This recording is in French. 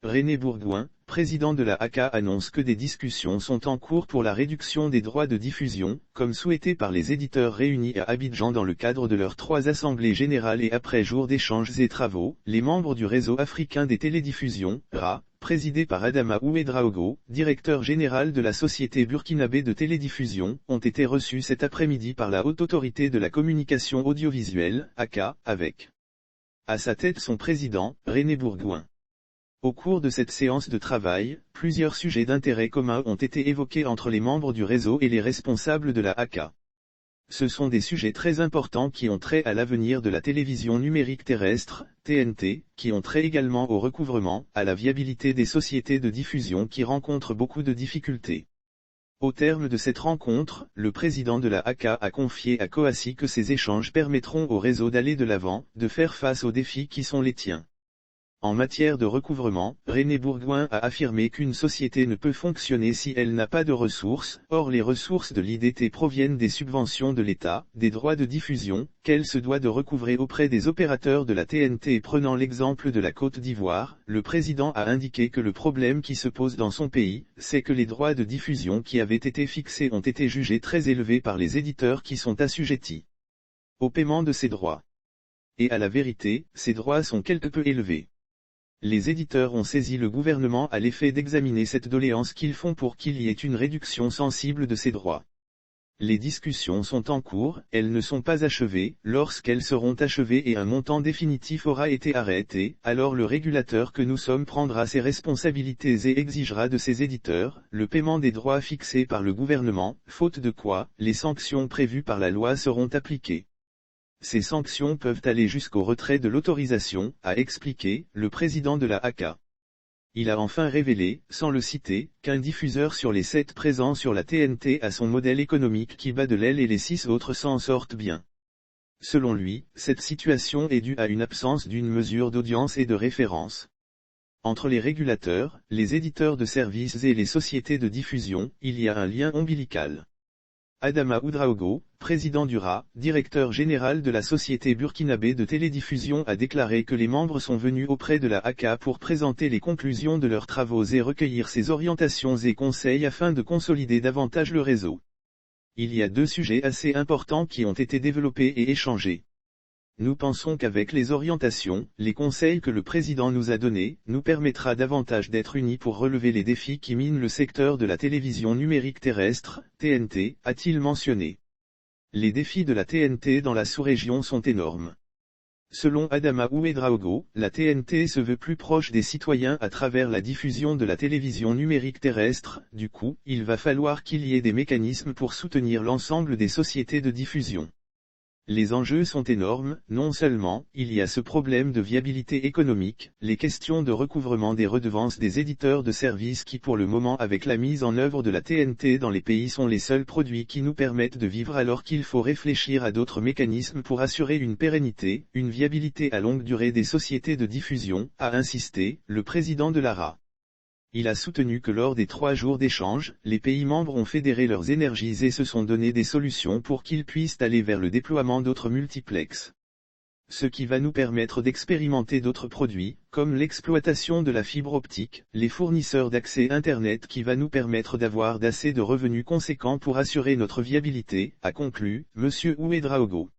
René Bourgouin, président de la ACA, annonce que des discussions sont en cours pour la réduction des droits de diffusion, comme souhaité par les éditeurs réunis à Abidjan dans le cadre de leurs 3 assemblées générales et après jours d'échanges et travaux. Les membres du réseau africain des télédiffusions, RA, présidé par Adama Ouedraogo, directeur général de la société burkinabé de télédiffusion, ont été reçus cet après-midi par la Haute Autorité de la Communication Audiovisuelle, ACA, avec à sa tête son président, René Bourgouin. Au cours de cette séance de travail, plusieurs sujets d'intérêt commun ont été évoqués entre les membres du réseau et les responsables de la ACA. Ce sont des sujets très importants qui ont trait à l'avenir de la télévision numérique terrestre, TNT, qui ont trait également au recouvrement, à la viabilité des sociétés de diffusion qui rencontrent beaucoup de difficultés. Au terme de cette rencontre, le président de la ACA a confié à Coassi que ces échanges permettront au réseau d'aller de l'avant, de faire face aux défis qui sont les tiens. En matière de recouvrement, René Bourgouin a affirmé qu'une société ne peut fonctionner si elle n'a pas de ressources. Or les ressources de l'IDT proviennent des subventions de l'État, des droits de diffusion, qu'elle se doit de recouvrer auprès des opérateurs de la TNT. Prenant l'exemple de la Côte d'Ivoire, le président a indiqué que le problème qui se pose dans son pays, c'est que les droits de diffusion qui avaient été fixés ont été jugés très élevés par les éditeurs qui sont assujettis au paiement de ces droits. Et à la vérité, ces droits sont quelque peu élevés. Les éditeurs ont saisi le gouvernement à l'effet d'examiner cette doléance qu'ils font pour qu'il y ait une réduction sensible de ces droits. Les discussions sont en cours, elles ne sont pas achevées. Lorsqu'elles seront achevées et un montant définitif aura été arrêté, alors le régulateur que nous sommes prendra ses responsabilités et exigera de ses éditeurs le paiement des droits fixés par le gouvernement, faute de quoi, les sanctions prévues par la loi seront appliquées. Ces sanctions peuvent aller jusqu'au retrait de l'autorisation, a expliqué le président de la ACA. Il a enfin révélé, sans le citer, qu'un diffuseur sur les 7 présents sur la TNT a son modèle économique qui bat de l'aile et les 6 autres s'en sortent bien. Selon lui, cette situation est due à une absence d'une mesure d'audience et de référence. Entre les régulateurs, les éditeurs de services et les sociétés de diffusion, il y a un lien ombilical. Adama Ouedraogo, président du RA, directeur général de la société burkinabé de télédiffusion, a déclaré que les membres sont venus auprès de la ACA pour présenter les conclusions de leurs travaux et recueillir ses orientations et conseils afin de consolider davantage le réseau. Il y a 2 sujets assez importants qui ont été développés et échangés. Nous pensons qu'avec les orientations, les conseils que le président nous a donnés, nous permettra davantage d'être unis pour relever les défis qui minent le secteur de la télévision numérique terrestre, TNT, a-t-il mentionné. Les défis de la TNT dans la sous-région sont énormes. Selon Adama Ouedraogo, la TNT se veut plus proche des citoyens à travers la diffusion de la télévision numérique terrestre. Du coup, il va falloir qu'il y ait des mécanismes pour soutenir l'ensemble des sociétés de diffusion. Les enjeux sont énormes. Non seulement, il y a ce problème de viabilité économique, les questions de recouvrement des redevances des éditeurs de services qui pour le moment avec la mise en œuvre de la TNT dans les pays sont les seuls produits qui nous permettent de vivre, alors qu'il faut réfléchir à d'autres mécanismes pour assurer une pérennité, une viabilité à longue durée des sociétés de diffusion, a insisté le président de l'ARA. Il a soutenu que lors des 3 jours d'échange, les pays membres ont fédéré leurs énergies et se sont donné des solutions pour qu'ils puissent aller vers le déploiement d'autres multiplexes. Ce qui va nous permettre d'expérimenter d'autres produits, comme l'exploitation de la fibre optique, les fournisseurs d'accès Internet qui va nous permettre d'avoir d'assez de revenus conséquents pour assurer notre viabilité, a conclu M. Ouedraogo.